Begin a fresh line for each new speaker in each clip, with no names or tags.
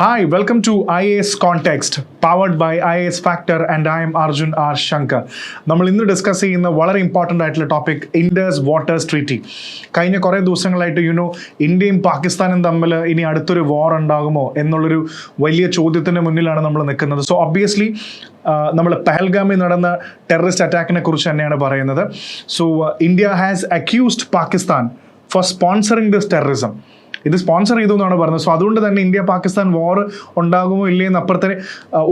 Hi, welcome to IAS Context, powered by IAS Factor, and I am Arjun R. Shankar. നമ്മൾ ഇന്ന് discuss ചെയ്യുന്ന വളരെ important ആയിട്ടുള്ള topic Indus waters treaty. കഴിഞ്ഞ കുറേ ദിവസങ്ങളായിട്ട് ഇന്ത്യയും പാകിസ്ഥാനും തമ്മിൽ ഇനി അടുത്തൊരു വാർ ഉണ്ടാകുമോ എന്നുള്ളൊരു വലിയ ചോദ്യത്തിൻ്റെ മുന്നിലാണ് നമ്മൾ നിൽക്കുന്നത്. സോ ഒബ്വിയസ്ലി നമ്മൾ പഹൽഗാമിൽ നടന്ന ടെററിസ്റ്റ് അറ്റാക്കിനെ കുറിച്ച് തന്നെയാണ് പറയുന്നത്. So India has accused Pakistan four sponsoring this terrorism. ഇത് സ്പോൺസർ ചെയ്തു എന്നാണ് പറയുന്നത്. സോ അതുകൊണ്ട് തന്നെ ഇന്ത്യ പാകിസ്ഥാൻ വാർ ഉണ്ടാകുമോ ഇല്ലയെന്ന് അപ്പുറത്തെ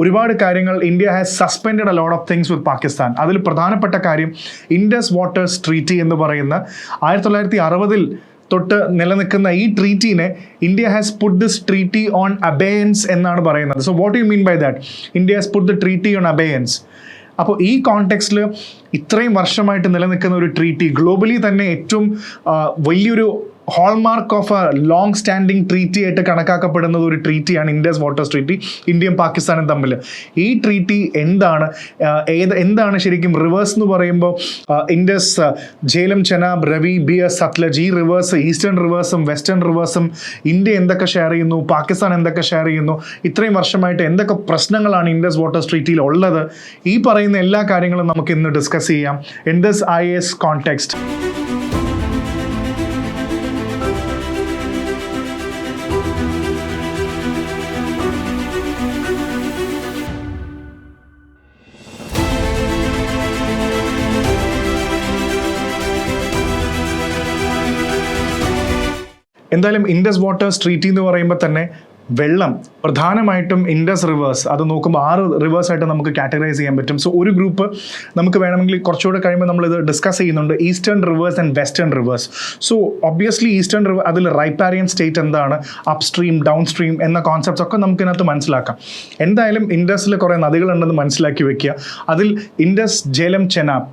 ഒരുപാട് കാര്യങ്ങൾ India has suspended a lot of things വിത്ത് പാകിസ്ഥാൻ. അതിൽ പ്രധാനപ്പെട്ട കാര്യം ഇൻഡസ് വാട്ടേഴ്സ് ട്രീറ്റി എന്ന് പറയുന്ന 1960 തൊട്ട് നിലനിൽക്കുന്ന ഈ ട്രീറ്റിനെ India has put this treaty on abeyance എന്നാണ് പറയുന്നത്. So what you mean by that? India has put the treaty on abeyance. അപ്പോൾ ഈ കോണ്ടെക്സ്റ്റിൽ ഇത്രയും വർഷമായിട്ട് നിലനിൽക്കുന്ന ഒരു ട്രീറ്റി, ഗ്ലോബലി തന്നെ ഏറ്റവും വലിയൊരു hallmark of A long standing treaty ആയിട്ട് കണക്കാക്കപ്പെടുന്നത് ഒരു ട്രീറ്റിയാണ് ഇൻഡസ് വാട്ടേഴ്സ് ട്രീറ്റി, ഇന്ത്യയും പാകിസ്ഥാനും തമ്മിൽ. ഈ ട്രീറ്റി എന്താണ് ശരിക്കും റിവേഴ്സ് എന്ന് പറയുമ്പോൾ ഇൻഡസ്, ജേലം, ചെനാബ്, രവി, ബിയസ്, സത്ലജ്, ഈ റിവേഴ്സ്, ഈസ്റ്റേൺ റിവേഴ്സും വെസ്റ്റേൺ റിവേഴ്സും ഇന്ത്യ എന്തൊക്കെ ഷെയർ ചെയ്യുന്നു, പാകിസ്ഥാൻ എന്തൊക്കെ ഷെയർ ചെയ്യുന്നു, ഇത്രയും വർഷമായിട്ട് എന്തൊക്കെ പ്രശ്നങ്ങളാണ് ഇൻഡസ് വാട്ടേഴ്സ് ട്രീറ്റിയിൽ ഉള്ളത്, ഈ പറയുന്ന എല്ലാ കാര്യങ്ങളും നമുക്ക് ഇന്ന് ഡിസ്കസ് ചെയ്യാം ഇൻ ദിസ് IAS കോണ്ടെക്സ്റ്റ്. എന്തായാലും ഇൻഡസ് വാട്ടേഴ്സ് ട്രീറ്റി എന്ന് പറയുമ്പോൾ തന്നെ വെള്ളം പ്രധാനമായിട്ടും ഇൻഡസ് റിവേഴ്സ്, അത് നോക്കുമ്പോൾ 6 റിവേഴ്സായിട്ട് നമുക്ക് കാറ്റഗറൈസ് ചെയ്യാൻ പറ്റും. സോ ഒരു ഗ്രൂപ്പ് നമുക്ക് വേണമെങ്കിൽ കുറച്ചുകൂടെ കഴിയുമ്പോൾ നമ്മളിത് ഡിസ്കസ് ചെയ്യുന്നുണ്ട്, eastern reverse and western reverse. So obviously eastern river, അതിൽ റൈപ്പാരിയൻ സ്റ്റേറ്റ് എന്താണ്, അപ് സ്ട്രീം, ഡൗൺ സ്ട്രീം എന്ന കോൺസെപ്റ്റ്സ് ഒക്കെ നമുക്കിതിനകത്ത് മനസ്സിലാക്കാം. എന്തായാലും ഇൻഡസിൽ കുറേ നദികളുണ്ടെന്ന് മനസ്സിലാക്കി വെക്കുക. അതിൽ ഇൻഡസ്, ജേലം, ചെനാബ്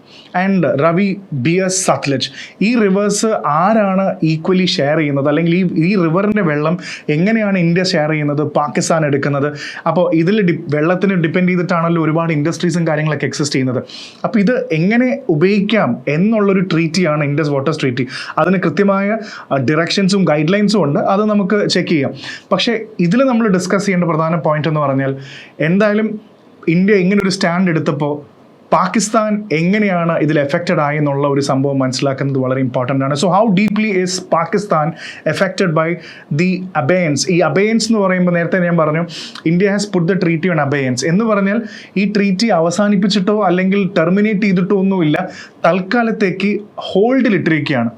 ആൻഡ് രവി, ബിയസ്, സത്ലജ്, ഈ റിവേഴ്സ് ആരാണ് ഈക്വലി ഷെയർ ചെയ്യുന്നത്, അല്ലെങ്കിൽ ഈ റിവറിൻ്റെ വെള്ളം എങ്ങനെയാണ് ഇന്ത്യ ഷെയർ ചെയ്യുന്നത്, പാകിസ്ഥാൻ എടുക്കുന്നത്. അപ്പോൾ ഇതിൽ വെള്ളത്തിന് ഡിപ്പെൻഡ് ചെയ്തിട്ടാണല്ലോ ഒരുപാട് ഇൻഡസ്ട്രീസും കാര്യങ്ങളൊക്കെ എക്സിസ്റ്റ് ചെയ്യുന്നത്. അപ്പോൾ ഇത് എങ്ങനെ ഉപയോഗിക്കാം എന്നുള്ളൊരു ട്രീറ്റിയാണ് ഇൻഡസ് വാട്ടേഴ്സ് ട്രീറ്റി. അതിന് കൃത്യമായ ഡിറക്ഷൻസും ഗൈഡ് ലൈൻസും ഉണ്ട്, അത് നമുക്ക് ചെക്ക് ചെയ്യാം. പക്ഷേ ഇതിൽ നമ്മൾ ഡിസ്കസ് ചെയ്യേണ്ട പ്രധാന പോയിന്റ് എന്ന് പറഞ്ഞാൽ, എന്തായാലും ഇന്ത്യ ഇങ്ങനൊരു സ്റ്റാൻഡ് എടുത്തപ്പോൾ പാകിസ്ഥാൻ എങ്ങനെയാണ് ഇതിൽ എഫക്റ്റഡ് ആയി എന്നുള്ള ഒരു സംഭവം മനസ്സിലാക്കുന്നത് വളരെ ഇമ്പോർട്ടൻ്റ് ആണ്. So how deeply is Pakistan affected by the abeyance? ഈ അബേയൻസ് എന്ന് പറയുമ്പോൾ നേരത്തെ ഞാൻ പറഞ്ഞു, India has put the treaty on abeyance എന്ന് പറഞ്ഞാൽ ഈ ട്രീറ്റി അവസാനിപ്പിച്ചിട്ടോ അല്ലെങ്കിൽ ടെർമിനേറ്റ് ചെയ്തിട്ടോ ഒന്നുമില്ല, തൽക്കാലത്തേക്ക് ഹോൾഡിലിട്ടിരിക്കുകയാണ്.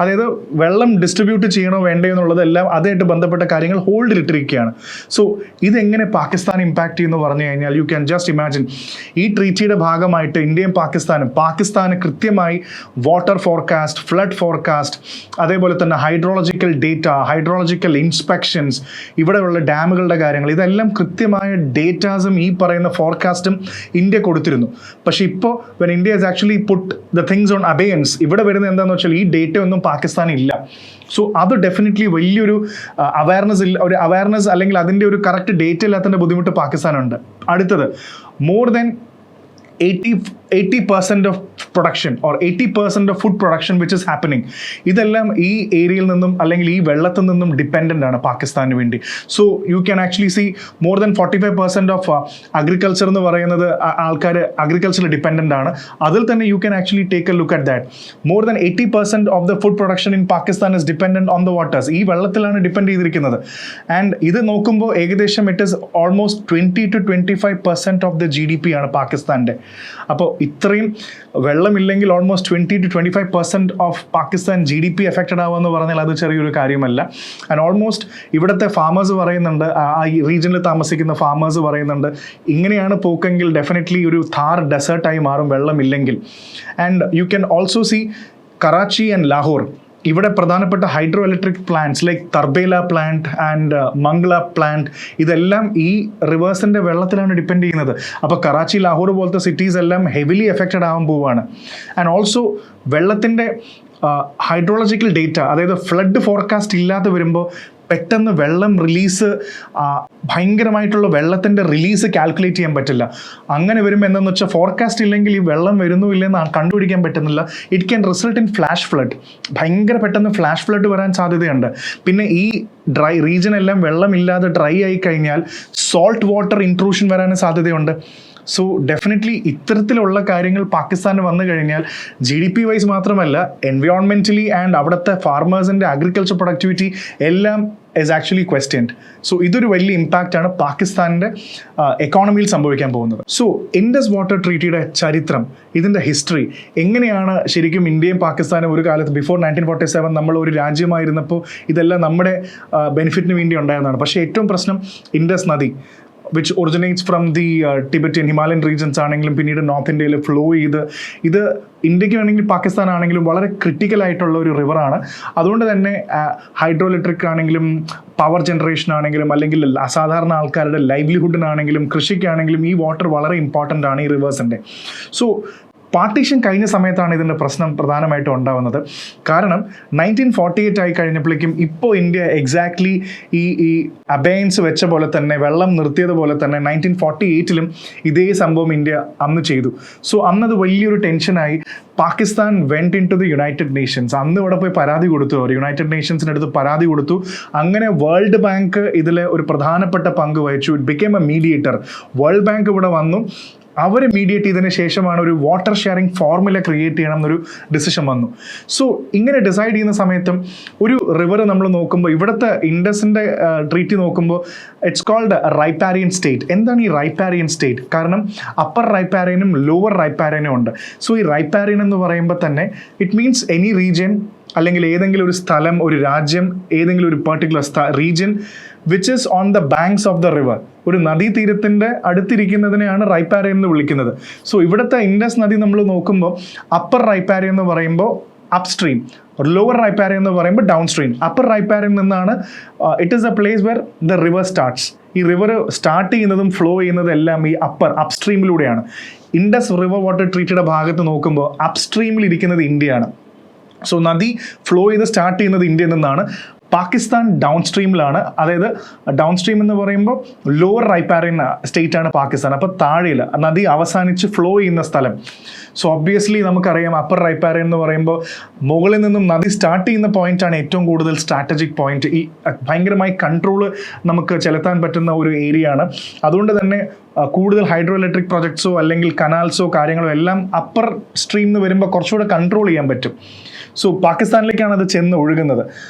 അതായത് വെള്ളം ഡിസ്ട്രിബ്യൂട്ട് ചെയ്യണോ വേണ്ടയോ എന്നുള്ളതെല്ലാം അതുമായിട്ട് ബന്ധപ്പെട്ട കാര്യങ്ങൾ ഹോൾഡിലിട്ടിരിക്കുകയാണ്. സോ ഇതെങ്ങനെ പാകിസ്ഥാൻ ഇമ്പാക്റ്റ് ചെയ്യുന്നു പറഞ്ഞു കഴിഞ്ഞാൽ, യു ക്യാൻ ജസ്റ്റ് ഇമാജിൻ, ഈ ട്രീറ്റിയുടെ ഭാഗമായിട്ട് ഇന്ത്യയും പാകിസ്ഥാന് കൃത്യമായി വാട്ടർ ഫോർകാസ്റ്റ്, ഫ്ലഡ് ഫോർകാസ്റ്റ്, അതേപോലെ തന്നെ ഹൈഡ്രോളജിക്കൽ ഡേറ്റ, ഹൈഡ്രോളജിക്കൽ ഇൻസ്പെക്ഷൻസ്, ഇവിടെയുള്ള ഡാമുകളുടെ കാര്യങ്ങൾ, ഇതെല്ലാം കൃത്യമായ ഡേറ്റാസും ഈ പറയുന്ന ഫോർകാസ്റ്റും ഇന്ത്യ കൊടുത്തിരുന്നു. പക്ഷേ ഇപ്പോൾ when India has actually put the things on abeyance, ഇവിടെ വരുന്നത് എന്താണെന്ന് വെച്ചാൽ ഈ ഡേറ്റ ഒന്നും പാകിസ്ഥാൻ ഇല്ല. സോ അത് ഡെഫിനറ്റ്ലി വലിയൊരു അവയർനെസ് അല്ലെങ്കിൽ അതിൻ്റെ ഒരു കറക്റ്റ് ഡേറ്റ ഇല്ലാത്തതിൻ്റെ ബുദ്ധിമുട്ട് പാകിസ്ഥാനുണ്ട്. അടുത്തത്, more than 80% of production or 80% of food production which is happening, ഇതെല്ലാം ഈ ഏരിയയിൽ നിന്നും അല്ലെങ്കിൽ ഈ വെള്ളത്തിൽ നിന്നും ഡിപ്പെൻഡൻ്റ് ആണ് പാകിസ്ഥാന് വേണ്ടി. So you can actually see more than 45% of agriculture എന്ന് പറയുന്നത് ആൾക്കാർ അഗ്രികൾച്ചറിൽ ഡിപ്പെൻഡൻ്റ് ആണ്. അതിൽ തന്നെ you can actually take a look at that. More than 80% of the food production in Pakistan is dependent on the waters. ഈ വെള്ളത്തിലാണ് ഡിപ്പെൻഡ് ചെയ്തിരിക്കുന്നത്. ആൻഡ് ഇത് നോക്കുമ്പോൾ ഏകദേശം it is almost 20 to 25% of the GDP ആണ് പാകിസ്ഥാൻ്റെ. അപ്പോൾ ഇത്രയും വെള്ളമില്ലെങ്കിൽ almost 20 to 25% of Pakistan GDP affected ആവുമെന്ന് പറഞ്ഞാൽ അത് ചെറിയൊരു കാര്യമല്ല. ആൻഡ് ഓൾമോസ്റ്റ് ഇവിടുത്തെ ഫാമേഴ്സ് പറയുന്നുണ്ട്, ആ ഈ റീജിയനിൽ താമസിക്കുന്ന ഫാമേഴ്സ് പറയുന്നുണ്ട്, ഇങ്ങനെയാണ് പോക്കെങ്കിൽ ഡെഫിനറ്റ്ലി ഒരു ഥാർ ഡെസേർട്ടായി മാറും വെള്ളമില്ലെങ്കിൽ. And you can also see Karachi and Lahore, ഇവിടെ പ്രധാനപ്പെട്ട hydro electric plants like Tarbela plant and Mangla plant, ഇതെല്ലാം ഈ റിവേഴ്സിൻ്റെ വെള്ളത്തിലാണ് ഡിപ്പെൻഡ് ചെയ്യുന്നത്. അപ്പോൾ കറാച്ചി, ലാഹോർ പോലത്തെ സിറ്റീസ് എല്ലാം ഹെവിലി എഫക്റ്റഡ് ആവാൻ പോവുകയാണ്. ആൻഡ് ഓൾസോ വെള്ളത്തിൻ്റെ ഹൈഡ്രോളജിക്കൽ ഡേറ്റ, അതായത് ഫ്ലഡ് ഫോർകാസ്റ്റ് ഇല്ലാതെ വരുമ്പോൾ പെട്ടെന്ന് വെള്ളം റിലീസ്, ഭയങ്കരമായിട്ടുള്ള വെള്ളത്തിൻ്റെ റിലീസ് കാൽക്കുലേറ്റ് ചെയ്യാൻ പറ്റില്ല. അങ്ങനെ വരുമ്പോൾ എന്താണെന്ന് വെച്ചാൽ ഫോർകാസ്റ്റ് ഇല്ലെങ്കിൽ ഈ വെള്ളം വരുന്നു ഇല്ലെന്ന് കണ്ടുപിടിക്കാൻ പറ്റുന്നില്ല. It can result in flash flood. ഭയങ്കര പെട്ടെന്ന് ഫ്ലാഷ് ഫ്ലഡ് വരാൻ സാധ്യതയുണ്ട്. പിന്നെ ഈ ഡ്രൈ റീജിയൻ എല്ലാം വെള്ളമില്ലാതെ ഡ്രൈ ആയി കഴിഞ്ഞാൽ സോൾട്ട് വാട്ടർ ഇൻട്രൂഷൻ വരാനും സാധ്യതയുണ്ട്. സോ ഡെഫിനറ്റ്ലി ഇത്തരത്തിലുള്ള കാര്യങ്ങൾ പാകിസ്ഥാന് വന്നു കഴിഞ്ഞാൽ GDP വൈസ് മാത്രമല്ല, എൻവയോൺമെൻ്റലി ആൻഡ് അവിടുത്തെ ഫാർമേഴ്സിൻ്റെ അഗ്രികൾച്ചർ പ്രൊഡക്ടിവിറ്റി എല്ലാം ഇസ് ആക്ച്വലി ക്വസ്റ്റ്യൻഡ്. സോ ഇതൊരു വലിയ ഇമ്പാക്റ്റാണ് പാകിസ്ഥാനിൻ്റെ എക്കോണമിയിൽ സംഭവിക്കാൻ പോകുന്നത്. സോ ഇൻഡസ് വാട്ടർ ട്രീറ്റിയുടെ ചരിത്രം, ഇതിൻ്റെ ഹിസ്റ്ററി, എങ്ങനെയാണ് ശരിക്കും ഇന്ത്യയും പാകിസ്ഥാനും ഒരു കാലത്ത് ബിഫോർ 1947 നമ്മൾ ഒരു രാജ്യമായിരുന്നപ്പോൾ ഇതെല്ലാം നമ്മുടെ ബെനിഫിറ്റിന് വേണ്ടി ഉണ്ടായതാണ്. പക്ഷേ ഏറ്റവും പ്രശ്നം ഇൻഡസ് നദി which originates from the Tibetan Himalayan regions ആണെങ്കിലും പിന്നീട് നോർത്ത് ഇന്ത്യയിൽ ഫ്ലോ ചെയ്ത് ഇത് ഇന്ത്യക്ക് വേണമെങ്കിൽ പാകിസ്ഥാൻ ആണെങ്കിലും വളരെ ക്രിട്ടിക്കലായിട്ടുള്ള ഒരു റിവറാണ്. അതുകൊണ്ട് തന്നെ ഹൈഡ്രോ ഇലക്ട്രിക് ആണെങ്കിലും പവർ ജനറേഷൻ ആണെങ്കിലും അല്ലെങ്കിൽ അസാധാരണ ആൾക്കാരുടെ ലൈവ്ലിഹുഡിനാണെങ്കിലും കൃഷിക്കാണെങ്കിലും ഈ വാട്ടർ വളരെ ഇമ്പോർട്ടൻ്റ് ആണ് ഈ റിവേഴ്സിൻ്റെ. സോ പാർട്ടീഷൻ കഴിഞ്ഞ സമയത്താണ് ഇതിൻ്റെ പ്രശ്നം പ്രധാനമായിട്ടും ഉണ്ടാകുന്നത്. കാരണം 1948 ആയി കഴിഞ്ഞപ്പോഴേക്കും ഇപ്പോൾ ഇന്ത്യ എക്സാക്ട്ലി ഈ അബയൻസ് വെച്ച പോലെ തന്നെ, വെള്ളം നിർത്തിയതുപോലെ തന്നെ 1948 ഇതേ സംഭവം ഇന്ത്യ അന്ന് ചെയ്തു. സോ അന്നത് വലിയൊരു ടെൻഷനായി. Pakistan went into the United Nations. അന്ന് ഇവിടെ പോയി പരാതി കൊടുത്തു, അവർ യുണൈറ്റഡ് നേഷൻസിൻ്റെ അടുത്ത് പരാതി കൊടുത്തു. അങ്ങനെ വേൾഡ് ബാങ്ക് ഇതിൽ ഒരു പ്രധാനപ്പെട്ട പങ്ക് വഹിച്ചു. It became A mediator. World bank ഇവിടെ വന്നു, അവർ മീഡിയേറ്റ് ചെയ്തതിന് ശേഷമാണ് ഒരു വാട്ടർ ഷെയറിംഗ് ഫോർമുല ക്രിയേറ്റ് ചെയ്യണം എന്നൊരു ഡിസിഷൻ വന്നു. സോ ഇങ്ങനെ ഡിസൈഡ് ചെയ്യുന്ന സമയത്തും ഒരു റിവർ നമ്മൾ നോക്കുമ്പോൾ ഇവിടുത്തെ ഇൻഡസിൻ്റെ ട്രീറ്റി നോക്കുമ്പോൾ ഇറ്റ്സ് കോൾഡ് റൈപ്പാരിയൻ സ്റ്റേറ്റ്. എന്താണ് ഈ റൈപ്പാരിയൻ സ്റ്റേറ്റ്? കാരണം അപ്പർ റൈപ്പാരിയനും ലോവർ റൈപ്പാരിയനും ഉണ്ട്. സോ ഈ റൈപ്പാരിയൻ എന്ന് പറയുമ്പോൾ തന്നെ ഇറ്റ് മീൻസ് എനി റീജിയൻ അല്ലെങ്കിൽ ഏതെങ്കിലും ഒരു സ്ഥലം, ഒരു രാജ്യം, ഏതെങ്കിലും ഒരു particular region which is on the banks of the river. ഒരു നദീതീരത്തിൻ്റെ അടുത്തിരിക്കുന്നതിനെയാണ് റൈപ്പാരിയൻ എന്ന് വിളിക്കുന്നത്. സോ ഇവിടുത്തെ ഇൻഡസ് നദി നമ്മൾ നോക്കുമ്പോൾ അപ്പർ റൈപ്പാരിയൻ എന്ന് പറയുമ്പോൾ അപ് സ്ട്രീം, ലോവർ റൈപ്പാരിയൻ എന്ന് പറയുമ്പോൾ ഡൗൺ സ്ട്രീം. അപ്പർ റൈപ്പാരിയൻ നിന്നാണ് it is A place where the river starts. ഈ റിവർ സ്റ്റാർട്ട് ചെയ്യുന്നതും ഫ്ലോ ചെയ്യുന്നതും എല്ലാം ഈ അപ് സ്ട്രീമിലൂടെയാണ്. ഇൻഡസ് റിവർ വാട്ടർ ട്രീറ്റിയുടെ ഭാഗത്ത് നോക്കുമ്പോൾ അപ് സ്ട്രീമിൽ ഇരിക്കുന്നത് ഇന്ത്യയാണ്. സോ നദി ഫ്ലോ ചെയ്ത് സ്റ്റാർട്ട് ചെയ്യുന്നത് ഇന്ത്യയിൽ നിന്നാണ്. പാകിസ്ഥാൻ ഡൗൺ സ്ട്രീമിലാണ്. അതായത് ഡൗൺ സ്ട്രീം എന്ന് പറയുമ്പോൾ ലോവർ റൈപ്പാരിയൻ സ്റ്റേറ്റ് ആണ് പാകിസ്ഥാൻ. അപ്പോൾ താഴെയിൽ നദി അവസാനിച്ച് ഫ്ലോ ചെയ്യുന്ന സ്ഥലം. സോ ഒബ്വിയസ്ലി നമുക്കറിയാം അപ്പർ റൈപ്പാരിയൻ എന്ന് പറയുമ്പോൾ മുകളിൽ നിന്നും നദി സ്റ്റാർട്ട് ചെയ്യുന്ന പോയിന്റാണ് ഏറ്റവും കൂടുതൽ സ്ട്രാറ്റജിക് പോയിന്റ്. ഈ ഭയങ്കരമായി കൺട്രോൾ നമുക്ക് ചെലുത്താൻ പറ്റുന്ന ഒരു ഏരിയ ആണ്. അതുകൊണ്ട് തന്നെ കൂടുതൽ ഹൈഡ്രോ ഇലക്ട്രിക് പ്രൊജക്ട്സോ അല്ലെങ്കിൽ കനാൽസോ കാര്യങ്ങളോ എല്ലാം അപ്പർ സ്ട്രീം എന്ന് വരുമ്പോൾ കുറച്ചുകൂടെ കൺട്രോൾ ചെയ്യാൻ പറ്റും. സോ പാകിസ്ഥാനിലേക്കാണ് അത് ചെന്ന് ഒഴുകുന്നത്.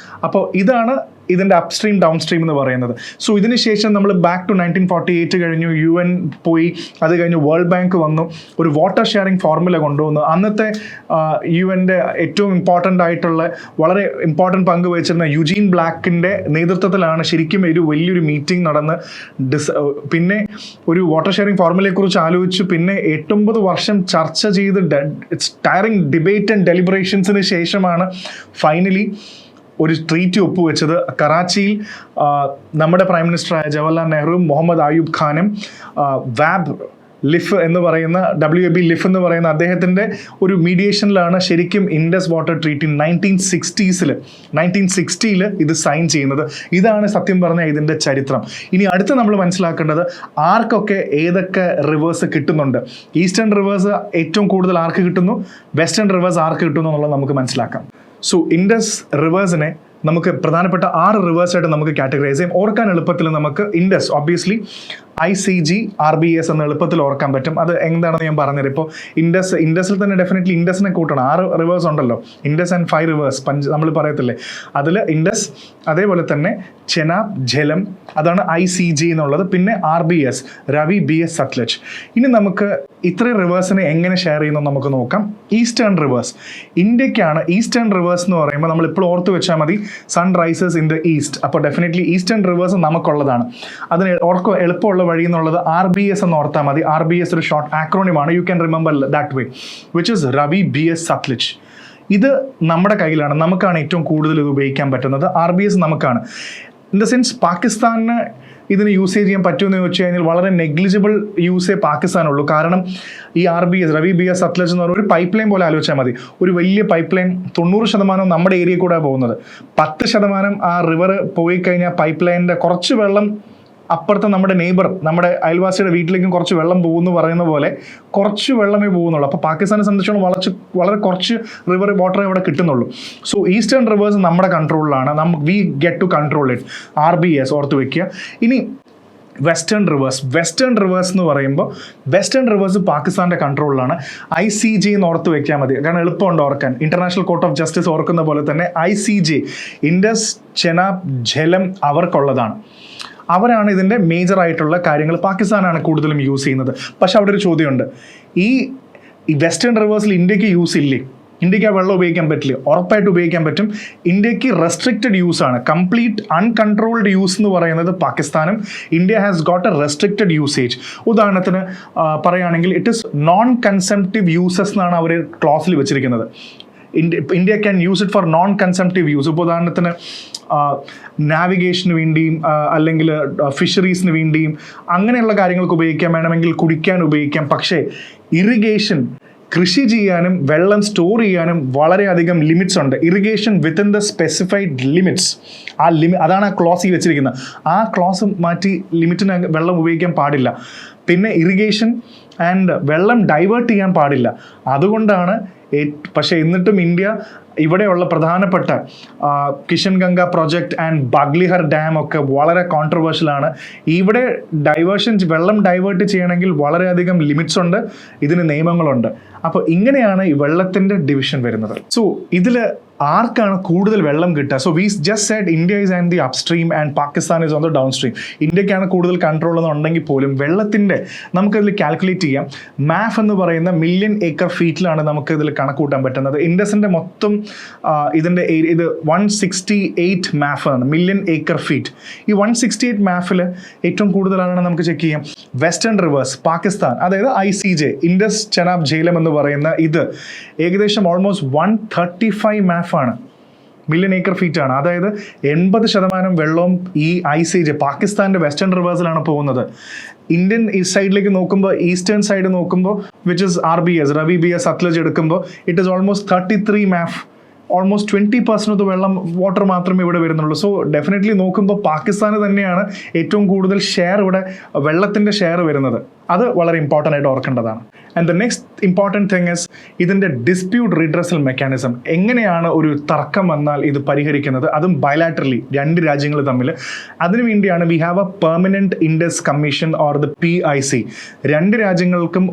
അപ്പോൾ ഇതാണ് ഇതിൻ്റെ അപ് സ്ട്രീം ഡൗൺ സ്ട്രീം എന്ന് പറയുന്നത്. സോ ഇതിന് ശേഷം നമ്മൾ ബാക്ക് ടു 1948 കഴിഞ്ഞു, UN പോയി, അത് കഴിഞ്ഞ് വേൾഡ് ബാങ്ക് വന്നു, ഒരു വാട്ടർ ഷെയറിംഗ് ഫോർമുല കൊണ്ടുവന്നു. അന്നത്തെ UNൻ്റെ ഏറ്റവും ഇമ്പോർട്ടൻ്റ് ആയിട്ടുള്ള വളരെ ഇമ്പോർട്ടൻ്റ് പങ്ക് വഹിച്ചിരുന്ന യുജീൻ ബ്ലാക്കിൻ്റെ നേതൃത്വത്തിലാണ് ശരിക്കും ഒരു വലിയൊരു മീറ്റിംഗ് നടന്ന് പിന്നെ ഒരു വാട്ടർ ഷെയറിംഗ് ഫോർമുലയെക്കുറിച്ച് ആലോചിച്ചു. പിന്നെ 8-9 വർഷം ചർച്ച ചെയ്ത് ടയറിംഗ് ഡിബേറ്റ് ആൻഡ് ഡെലിബറേഷൻസിന് ശേഷമാണ് ഫൈനലി ഒരു ട്രീറ്റി ഒപ്പുവെച്ചത്. കറാച്ചിയിൽ നമ്മുടെ പ്രൈം മിനിസ്റ്ററായ ജവഹർലാൽ നെഹ്റുവും മുഹമ്മദ് അയൂബ് ഖാനും വാബ് ലിഫ് എന്ന് പറയുന്ന WAB ലിഫ് എന്ന് പറയുന്ന അദ്ദേഹത്തിൻ്റെ ഒരു മീഡിയേഷനിലാണ് ശരിക്കും ഇൻഡസ് വാട്ടർ ട്രീറ്റി 1960 ഇത് സൈൻ ചെയ്യുന്നത്. ഇതാണ് സത്യം പറഞ്ഞാൽ ഇതിൻ്റെ ചരിത്രം. ഇനി അടുത്ത് നമ്മൾ മനസ്സിലാക്കേണ്ടത് ആർക്കൊക്കെ ഏതൊക്കെ റിവേഴ്സ് കിട്ടുന്നുണ്ട്. ഈസ്റ്റേൺ റിവേഴ്സ് ഏറ്റവും കൂടുതൽ ആർക്ക് കിട്ടുന്നു, വെസ്റ്റേൺ റിവേഴ്സ് ആർക്ക് കിട്ടുന്നു എന്നുള്ളത് നമുക്ക് മനസ്സിലാക്കാം. സോ ഇൻഡസ് റിവേഴ്സിനെ നമുക്ക് പ്രധാനപ്പെട്ട 6 റിവേഴ്സായിട്ട് നമുക്ക് കാറ്റഗറൈസ് ചെയ്യാം. ഓർക്കാൻ എളുപ്പത്തിൽ നമുക്ക് ഇൻഡസ് ഒബ്വിയസ്ലി ICG RBS എന്ന് എളുപ്പത്തിൽ ഓർക്കാൻ പറ്റും. അത് എന്താണെന്ന് ഞാൻ പറഞ്ഞത്. ഇപ്പോൾ ഇൻഡസിൽ തന്നെ ഡെഫിനറ്റ്ലി ഇൻഡസിനെ കൂട്ടണം. 6 റിവേഴ്സ് ഉണ്ടല്ലോ, ഇൻഡസ് ആൻഡ് 5 റിവേഴ്സ് നമ്മൾ പറയത്തില്ലേ, അതിൽ ഇൻഡസ്, അതേപോലെ തന്നെ ചെനാബ്, ജലം, അതാണ് ICG എന്നുള്ളത്. പിന്നെ RBS രവി, BS, സത്ലജ്. ഇനി നമുക്ക് ഇത്രയും റിവേഴ്സിനെ എങ്ങനെ ഷെയർ ചെയ്യുന്നു നമുക്ക് നോക്കാം. ഈസ്റ്റേൺ റിവേഴ്സ് ഇന്ത്യക്കാണ്. ഈസ്റ്റേൺ റിവേഴ്സ് എന്ന് പറയുമ്പോൾ നമ്മളിപ്പോൾ ഓർത്ത് വെച്ചാൽ മതി, sun rises in the east. അപ്പോൾ ഡെഫിനറ്റ്ലി ഈസ്റ്റേൺ റിവേഴ്സ് നമുക്കുള്ളതാണ്. അതിന് എളുപ്പമുള്ള വഴി എന്നുള്ളത് RBS എന്ന് ഓർത്താൽ മതി. RBS ഒരു ഷോർട്ട് ആക്രോണിമാണ്. You can remember that way, which is Ravi, BS, Sutlej. ഇത് നമ്മുടെ കയ്യിലാണ്, നമുക്കാണ് ഏറ്റവും കൂടുതൽ ഇത് ഉപയോഗിക്കാൻ പറ്റുന്നത്. RBS നമുക്കാണ്. ഇൻ ദ സെൻസ് പാകിസ്ഥാനിന് ഇതിന് യൂസേജ് ചെയ്യാൻ പറ്റുമെന്ന് ചോദിച്ചു കഴിഞ്ഞാൽ വളരെ നെഗ്ലിജിബിൾ യൂസേ പാകിസ്ഥാനുള്ളൂ. കാരണം ഈ RBS രവി BS സത്ലജ് എന്ന് പറഞ്ഞ ഒരു പൈപ്പ് ലൈൻ പോലെ ആലോചിച്ചാൽ മതി. ഒരു വലിയ പൈപ്പ് ലൈൻ 90% നമ്മുടെ ഏരിയയിൽ കൂടെ പോകുന്നത്. 10% ആ റിവർ പോയി കഴിഞ്ഞാൽ പൈപ്പ് ലൈനിൻ്റെ കുറച്ച് വെള്ളം അപ്പുറത്ത് നമ്മുടെ നെയ്ബർ, നമ്മുടെ അയൽവാസിയുടെ വീട്ടിലേക്കും കുറച്ച് വെള്ളം പോകുമെന്ന് പറയുന്ന പോലെ കുറച്ച് വെള്ളമേ പോകുന്നുള്ളൂ. അപ്പോൾ പാകിസ്ഥാനെ സംബന്ധിച്ചോളം വളരെ കുറച്ച് റിവർ വാട്ടറേ ഇവിടെ കിട്ടുന്നുള്ളൂ. സോ ഈസ്റ്റേൺ റിവേഴ്സ് നമ്മുടെ കൺട്രോളിലാണ്. We get to control it. RBS ഓർത്ത് വെക്കുക. ഇനി വെസ്റ്റേൺ റിവേഴ്സ് എന്ന് പറയുമ്പോൾ വെസ്റ്റേൺ റിവേഴ്സ് പാകിസ്ഥാൻ്റെ കൺട്രോളിലാണ്. ICJ എന്ന് ഓർത്ത് വെക്കാൻ മതി, കാരണം എളുപ്പമുണ്ട് ഓർക്കാൻ. ഇന്റർനാഷണൽ കോർട്ട് ഓഫ് ജസ്റ്റിസ് ഓർക്കുന്ന പോലെ തന്നെ ICJ, ഇൻഡസ് ചെനാബ് ജലം അവർക്കുള്ളതാണ്. അവരാണ് ഇതിൻ്റെ മേജറായിട്ടുള്ള കാര്യങ്ങൾ. പാകിസ്ഥാനാണ് കൂടുതലും യൂസ് ചെയ്യുന്നത്. പക്ഷെ അവിടെ ഒരു ചോദ്യമുണ്ട്, ഈ വെസ്റ്റേൺ റിവേഴ്സിൽ ഇന്ത്യക്ക് യൂസ് ഇല്ലേ? ഇന്ത്യക്ക് ആ വെള്ളം ഉപയോഗിക്കാൻ പറ്റില്ല? ഉറപ്പായിട്ട് ഉപയോഗിക്കാൻ പറ്റും. ഇന്ത്യക്ക് റെസ്ട്രിക്റ്റഡ് യൂസാണ്. കംപ്ലീറ്റ് അൺകൺട്രോൾഡ് യൂസ് എന്ന് പറയുന്നത് പാകിസ്ഥാനും. India has got A restricted usage. ഉദാഹരണത്തിന് പറയുകയാണെങ്കിൽ it is known consumptive uses എന്നാണ് അവർ ക്ലോസിൽ വെച്ചിരിക്കുന്നത്. India can use it for non consumptive use. ഇപ്പോൾ ഉദാഹരണത്തിന് നാവിഗേഷന് വേണ്ടിയും അല്ലെങ്കിൽ ഫിഷറീസിന് വേണ്ടിയും അങ്ങനെയുള്ള കാര്യങ്ങൾക്ക് ഉപയോഗിക്കാൻ, വേണമെങ്കിൽ കുടിക്കാൻ ഉപയോഗിക്കാം. പക്ഷേ ഇറിഗേഷൻ, കൃഷി ചെയ്യാനും വെള്ളം സ്റ്റോർ ചെയ്യാനും വളരെയധികം ലിമിറ്റ്സ് ഉണ്ട്. Irrigation within the specified limits. അതാണ് ആ ക്ലോസിൽ വെച്ചിരിക്കുന്നത്. ആ ക്ലോസ് മാറ്റി ലിമിറ്റിന് വെള്ളം ഉപയോഗിക്കാൻ പാടില്ല. പിന്നെ ഇറിഗേഷൻ ആൻഡ് വെള്ളം ഡൈവേർട്ട് ചെയ്യാൻ പാടില്ല. അതുകൊണ്ടാണ് പക്ഷേ എന്നിട്ടും ഇന്ത്യ ഇവിടെയുള്ള പ്രധാനപ്പെട്ട Kishan Ganga project and Baglihar dam ഒക്കെ വളരെ കോൺട്രവേഴ്ഷ്യലാണ്. ഇവിടെ വെള്ളം ഡൈവേർട്ട് ചെയ്യണമെങ്കിൽ വളരെയധികം ലിമിറ്റ്സ് ഉണ്ട്, ഇതിന് നിയമങ്ങളുണ്ട്. അപ്പോൾ ഇങ്ങനെയാണ് ഈ വെള്ളത്തിൻ്റെ ഡിവിഷൻ വരുന്നത്. സോ ഇതിൽ ആർക്കാണ് കൂടുതൽ വെള്ളം കിട്ടുക? So we just said India is an the upstream and Pakistan is on the down stream. ഇന്ത്യക്കാണ് കൂടുതൽ കൺട്രോൾ എന്നുണ്ടെങ്കിൽ പോലും വെള്ളത്തിൻ്റെ നമുക്കതിൽ കാൽക്കുലേറ്റ് ചെയ്യാം. മാഫ് എന്ന് പറയുന്ന മില്യൺ ഏക്കർ ഫീറ്റിലാണ് നമുക്കിതിൽ കണക്കൂട്ടാൻ പറ്റുന്നത്. ഇൻഡസിൻ്റെ മൊത്തം ഇതിൻ്റെ ഇത് 168 മാഫാണ്, മില്യൺ ഏക്കർ ഫീറ്റ്. ഈ 168 മാഫിൽ ഏറ്റവും കൂടുതലാണ് നമുക്ക് ചെക്ക് ചെയ്യാം വെസ്റ്റേൺ റിവേഴ്സ് പാകിസ്ഥാൻ, അതായത് ICJ, ഇൻഡസ് ചെനാബ് ജേലം എന്ന് പറയുന്ന ഇത് ഏകദേശം ഓൾമോസ്റ്റ് 135 മാഫാണ്, മില്യൺ ഏക്കർ ഫീറ്റ് ആണ്. അതായത് 80% വെള്ളവും ഈ ICJ പാകിസ്ഥാൻ്റെ വെസ്റ്റേൺ റിവേഴ്സിലാണ് പോകുന്നത്. ഇന്ത്യൻ ഈ സൈഡിലേക്ക് നോക്കുമ്പോൾ, ഈസ്റ്റേൺ സൈഡ് നോക്കുമ്പോൾ which is RBS Ravi BS Sutlej എടുക്കുമ്പോൾ it is almost 33 MAF. Almost 20% of വെള്ളം വാട്ടർ മാത്രമേ ഇവിടെ വരുന്നുള്ളൂ. സോ ഡെഫിനറ്റ്ലി നോക്കുമ്പോൾ പാകിസ്ഥാന് തന്നെയാണ് ഏറ്റവും കൂടുതൽ ഷെയർ, ഇവിടെ വെള്ളത്തിൻ്റെ ഷെയർ വരുന്നത്. അത് വളരെ ഇമ്പോർട്ടൻ്റ് ആയിട്ട് ഓർക്കേണ്ടതാണ്. And the next important thing is ഇതിൻ്റെ ഡിസ്പ്യൂട്ട് റിഡ്രസൽ മെക്കാനിസം. എങ്ങനെയാണ് ഒരു തർക്കം വന്നാൽ ഇത് പരിഹരിക്കുന്നത്, അതും ബയലാറ്ററലി, രണ്ട് രാജ്യങ്ങൾ തമ്മിൽ. അതിനുവേണ്ടിയാണ് we have a permanent Indus commission or the PIC. രണ്ട് രാജ്യങ്ങൾക്കും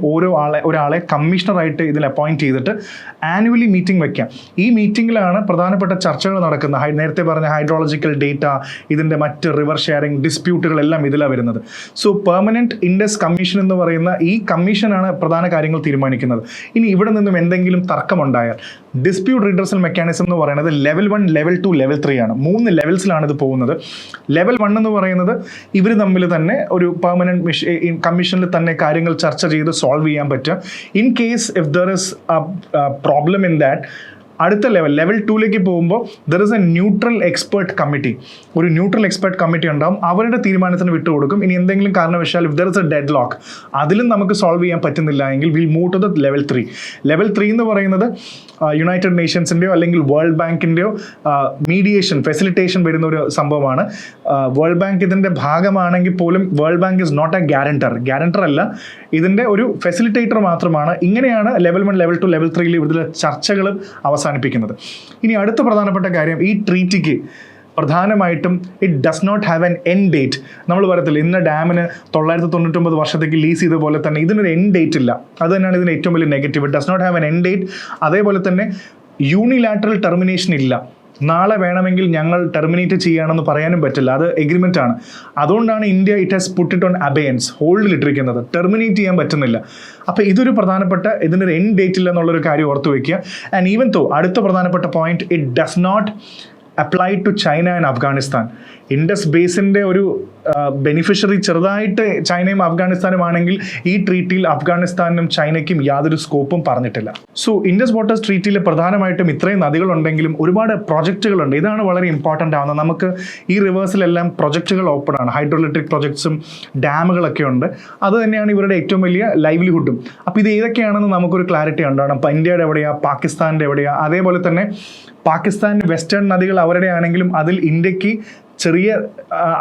ഒരാളെ കമ്മീഷണറായിട്ട് ഇതിൽ അപ്പോയിൻറ്റ് ചെയ്തിട്ട് ആനുവലി മീറ്റിംഗ് വയ്ക്കാം. ഈ മീറ്റിങ്ങിലാണ് പ്രധാനപ്പെട്ട ചർച്ചകൾ നടക്കുന്നത്. നേരത്തെ പറഞ്ഞ ഹൈഡ്രോളജിക്കൽ ഡേറ്റ, ഇതിൻ്റെ മറ്റ് റിവർ ഷെയറിംഗ് ഡിസ്പ്യൂട്ടുകളെല്ലാം ഇതിലാണ് വരുന്നത്. സോ പെർമനൻറ്റ് ഇൻഡസ് കമ്മീഷൻ എന്ന് പറയുന്ന ഈ കമ്മീഷനാണ് പ്രധാന കാര്യങ്ങൾ തീരുമാനിക്കുന്നത്. ഇനി ഇവിടെ നിന്നും എന്തെങ്കിലും തർക്കമുണ്ടായാൽ ഡിസ്പ്യൂട്ട് റിഡ്രസൽ മെക്കാനിസം എന്ന് പറയുന്നത് ലെവൽ 1, ലെവൽ 2, ലെവൽ 3 ആണ്. 3 ലെവൽസിലാണ് ഇത് പോകുന്നത്. ലെവൽ 1 എന്ന് പറയുന്നത് ഇവർ തമ്മിൽ തന്നെ ഒരു പെർമനൻറ്റ് കമ്മീഷനിൽ തന്നെ കാര്യങ്ങൾ ചർച്ച ചെയ്ത് സോൾവ് ചെയ്യാൻ പറ്റുക. In case if there is a problem in that, അടുത്ത ലെവൽ 2ലേക്ക് പോകുമ്പോൾ there is a neutral expert committee. ഒരു ന്യൂട്രൽ എക്സ്പേർട്ട് കമ്മിറ്റി ഉണ്ടാവും, അവരുടെ തീരുമാനത്തിന് വിട്ടുകൊടുക്കും. ഇനി എന്തെങ്കിലും കാരണവശാൽ if there is a deadlock, അതിലും നമുക്ക് സോൾവ് ചെയ്യാൻ പറ്റുന്നില്ല എങ്കിൽ will move to the level 3. ലെവൽ 3 എന്ന് പറയുന്നത് യുണൈറ്റഡ് നേഷൻസിൻ്റെയോ അല്ലെങ്കിൽ വേൾഡ് ബാങ്കിൻ്റെയോ മീഡിയേഷൻ, ഫെസിലിറ്റേഷൻ വരുന്ന ഒരു സംഭവമാണ്. വേൾഡ് ബാങ്ക് ഇതിൻ്റെ ഭാഗമാണെങ്കിൽ പോലും world bank is not a guarantor അല്ല, ഇതിൻ്റെ ഒരു ഫെസിലിറ്റേറ്റർ മാത്രമാണ്. ഇങ്ങനെയാണ് ലെവൽ 1, ലെവൽ 2, ലെവൽ 3 ഇതിലെ ചർച്ചകൾ അവസാനിപ്പിക്കുന്നത്. ഇനി അടുത്ത പ്രധാനപ്പെട്ട കാര്യം, ഈ ട്രീറ്റിക്ക് പ്രധാനമായിട്ടും it does not have an end date. നമ്മൾ പറയത്തില്ല ഇന്ന ഡാമിന് 999 വർഷത്തേക്ക് ലീസ് ചെയ്ത പോലെ തന്നെ ഇതിനൊരു എൻഡ് ഡേറ്റ് ഇല്ല. അത് തന്നെയാണ് ഇതിന് ഏറ്റവും വലിയ negative. It does not have an end date. അതേപോലെ തന്നെ യൂണിലാറ്ററൽ ടെർമിനേഷൻ ഇല്ല. നാളെ വേണമെങ്കിൽ ഞങ്ങൾ ടെർമിനേറ്റ് ചെയ്യുകയാണെന്ന് പറയാനും പറ്റില്ല, അത് എഗ്രിമെൻ്റ് ആണ്. അതുകൊണ്ടാണ് India it has put it on abeyance, ഹോൾഡിലിട്ടിരിക്കുന്നത്. ടെർമിനേറ്റ് ചെയ്യാൻ പറ്റുന്നില്ല. അപ്പോൾ ഇതൊരു പ്രധാനപ്പെട്ട, ഇതിനൊരു എൻഡ് ഡേറ്റ് ഇല്ല എന്നുള്ളൊരു കാര്യം ഓർത്ത് വയ്ക്കുക. ആൻഡ് ഈവൻ തോ അടുത്ത പ്രധാനപ്പെട്ട point, it does not apply to China and Afghanistan. Indus ബേസിൻ്റെ ഒരു ബെനിഫിഷ്യറി ചെറുതായിട്ട് ചൈനയും അഫ്ഗാനിസ്ഥാനും ആണെങ്കിൽ ഈ ട്രീറ്റിയിൽ അഫ്ഗാനിസ്ഥാനും ചൈനയ്ക്കും യാതൊരു സ്കോപ്പും പറഞ്ഞിട്ടില്ല. സോ ഇൻഡസ് വാട്ടേഴ്സ് ട്രീറ്റിയിൽ പ്രധാനമായിട്ടും ഇത്രയും നദികളുണ്ടെങ്കിലും ഒരുപാട് പ്രൊജക്റ്റുകളുണ്ട്. ഇതാണ് വളരെ ഇമ്പോർട്ടൻ്റ് ആവുന്നത്. നമുക്ക് ഈ റിവേഴ്സിലെല്ലാം പ്രൊജക്റ്റുകൾ ഓപ്പൺ ആണ്. ഹൈഡ്രോ ഇലക്ട്രിക് പ്രൊജക്ട്സും ഡാമുകളൊക്കെ ഉണ്ട്. അത് തന്നെയാണ് ഇവരുടെ ഏറ്റവും വലിയ ലൈവ്ലിഹുഡും. അപ്പോൾ ഇത് ഏതൊക്കെയാണെന്ന് നമുക്കൊരു ക്ലാരിറ്റി ഉണ്ടാവണം. അപ്പോൾ ഇന്ത്യയുടെ എവിടെയാണ്, പാകിസ്ഥാൻ്റെ എവിടെയാണ്, അതേപോലെ തന്നെ പാകിസ്ഥാൻ്റെ വെസ്റ്റേൺ നദികൾ അവരുടെ ആണെങ്കിലും അതിൽ ഇന്ത്യക്ക് ചെറിയ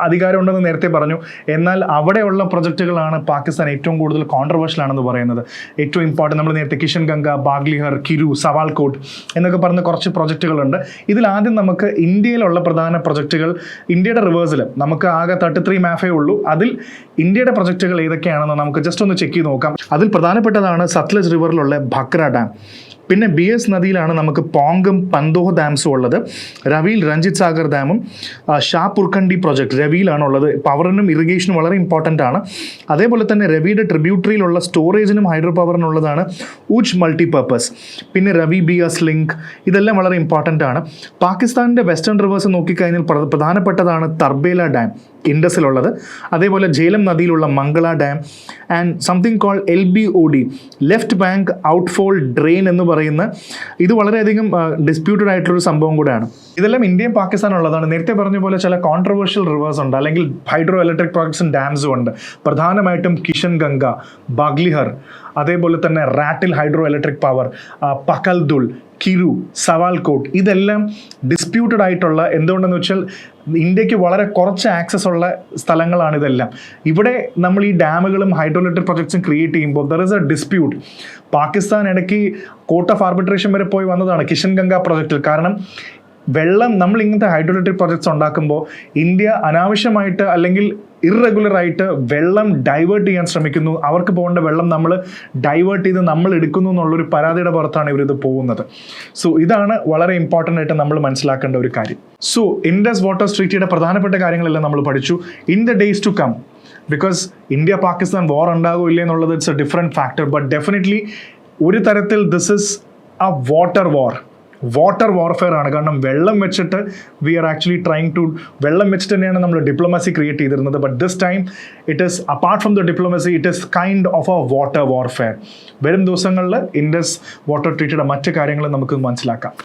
അധികാരമുണ്ടെന്ന് നേരത്തെ പറഞ്ഞു. എന്നാൽ അവിടെയുള്ള പ്രൊജക്റ്റുകളാണ് പാകിസ്ഥാൻ ഏറ്റവും കൂടുതൽ കോൺട്രവേഴ്ഷ്യൽ ആണെന്ന് പറയുന്നത്. ഏറ്റവും ഇമ്പോർട്ടൻ്റ് നമ്മൾ നേരത്തെ കിഷൻ ഗംഗ, ബാഗ്ലിഹർ, കിരു, സവാൽകോട്ട് എന്നൊക്കെ പറഞ്ഞ കുറച്ച് പ്രൊജക്റ്റുകളുണ്ട്. ഇതിൽ ആദ്യം നമുക്ക് ഇന്ത്യയിലുള്ള പ്രധാന പ്രൊജക്റ്റുകൾ, ഇന്ത്യയുടെ റിവേഴ്സിൽ നമുക്ക് ആകെ 33 മാഫേ ഉള്ളൂ. അതിൽ ഇന്ത്യയുടെ പ്രൊജക്റ്റുകൾ ഏതൊക്കെയാണെന്ന് നമുക്ക് ജസ്റ്റ് ഒന്ന് ചെക്ക് ചെയ്ത് നോക്കാം. അതിൽ പ്രധാനപ്പെട്ടതാണ് സത്ലജ് റിവറിലുള്ള ഭക്ര ഡാം. പിന്നെ BS നദിയിലാണ് നമുക്ക് പോങ്കും പന്തോഹ് ഡാംസും ഉള്ളത്. രവിയിൽ രഞ്ജിത് സാഗർ ഡാമും ഷാപുർഖണ്ഡി പ്രൊജക്ട് രവിയിലാണുള്ളത്. പവറിനും ഇറിഗേഷനും വളരെ ഇമ്പോർട്ടൻ്റ് ആണ്. അതേപോലെ തന്നെ രവിയുടെ ട്രിബ്യൂട്ടറിയിലുള്ള സ്റ്റോറേജിനും ഹൈഡ്രോ പവറിനുള്ളതാണ് ഊച്ച് മൾട്ടിപർപ്പസ്. പിന്നെ രവി BS ലിങ്ക്, ഇതെല്ലാം വളരെ ഇമ്പോർട്ടൻ്റ് ആണ്. പാകിസ്ഥാനിൻ്റെ വെസ്റ്റേൺ റിവേഴ്സ് നോക്കിക്കഴിഞ്ഞാൽ പ്രധാനപ്പെട്ടതാണ് തർബേല ഡാം ഇൻഡസിലുള്ളത്. അതേപോലെ ജേലം നദിയിലുള്ള Mangla dam and something called LBOD, left bank outfall drain എന്ന് പറയുന്ന ഇത് വളരെയധികം ഡിസ്പ്യൂട്ടഡ് ആയിട്ടുള്ളൊരു സംഭവം കൂടെയാണ്. ഇതെല്ലാം ഇന്ത്യയും പാകിസ്ഥാനും ഉള്ളതാണ്. നേരത്തെ പറഞ്ഞ പോലെ ചില കോൺട്രവേഴ്ഷ്യൽ റിവേഴ്സ് ഉണ്ട്, അല്ലെങ്കിൽ ഹൈഡ്രോ ഇലക്ട്രിക് പ്രോജക്ട്സും ഡാംസും ഉണ്ട്. പ്രധാനമായിട്ടും കിഷൻ ഗംഗ, ബാഗ്ലിഹർ, അതേപോലെ തന്നെ rattle hydro electric power, പക്കൽദുൾ, Kiru, സവാൽകോട്ട്, ഇതെല്ലാം ഡിസ്പ്യൂട്ടഡ് ആയിട്ടുള്ള, എന്തുകൊണ്ടെന്ന് വെച്ചാൽ ഇന്ത്യക്ക് വളരെ കുറച്ച് ആക്സസ് ഉള്ള സ്ഥലങ്ങളാണ് ഇതെല്ലാം. ഇവിടെ നമ്മൾ ഈ ഡാമുകളും ഹൈഡ്രോ ഇലക്ട്രിക് പ്രൊജക്ട്സും ക്രിയേറ്റ് ചെയ്യുമ്പോൾ there is A dispute. Pakistan ഇടയ്ക്ക് കോർട്ട് ഓഫ് ആർബിട്രേഷൻ വരെ പോയി വന്നതാണ് കിഷൻ ഗംഗ പ്രൊജക്റ്റിൽ. കാരണം വെള്ളം, നമ്മൾ ഇങ്ങനത്തെ ഹൈഡ്രോ ഇലക്ട്രിക് പ്രൊജക്ട്സ് ഉണ്ടാക്കുമ്പോൾ ഇന്ത്യ അനാവശ്യമായിട്ട് അല്ലെങ്കിൽ ഇറഗുലറായിട്ട് വെള്ളം ഡൈവേർട്ട് ചെയ്യാൻ ശ്രമിക്കുന്നു. അവർക്ക് പോകേണ്ട വെള്ളം നമ്മൾ ഡൈവേർട്ട് ചെയ്ത് നമ്മൾ എടുക്കുന്നു എന്നുള്ളൊരു പരാതിയുടെ പുറത്താണ് ഇവരിത് പോകുന്നത്. സോ ഇതാണ് വളരെ ഇമ്പോർട്ടൻ്റ് ആയിട്ട് നമ്മൾ മനസ്സിലാക്കേണ്ട ഒരു കാര്യം. സോ ഇൻഡസ് വാട്ടേഴ്സ് ട്രീറ്റിയുടെ പ്രധാനപ്പെട്ട കാര്യങ്ങളെല്ലാം നമ്മൾ പഠിച്ചു. In the days to come, because India Pakistan war ഉണ്ടാകുമോ ഇല്ലേ എന്നുള്ളത് it's a different factor. But definitely ഒരു തരത്തിൽ this is a water warfare ആണ്. കാരണം വെള്ളം വെച്ചിട്ട് we are actually trying to, വെള്ളം വെച്ചിട്ട് തന്നെയാണ് നമ്മൾ ഡിപ്ലോമസി ക്രിയേറ്റ് ചെയ്തിരുന്നത്. But this time it is apart from the diplomacy, it is kind of a water warfare. വരും ദിവസങ്ങളിൽ ഇൻഡസ് വാട്ടർ ട്രീറ്റിയുടെ മറ്റ് കാര്യങ്ങൾ നമുക്ക് മനസ്സിലാക്കാം.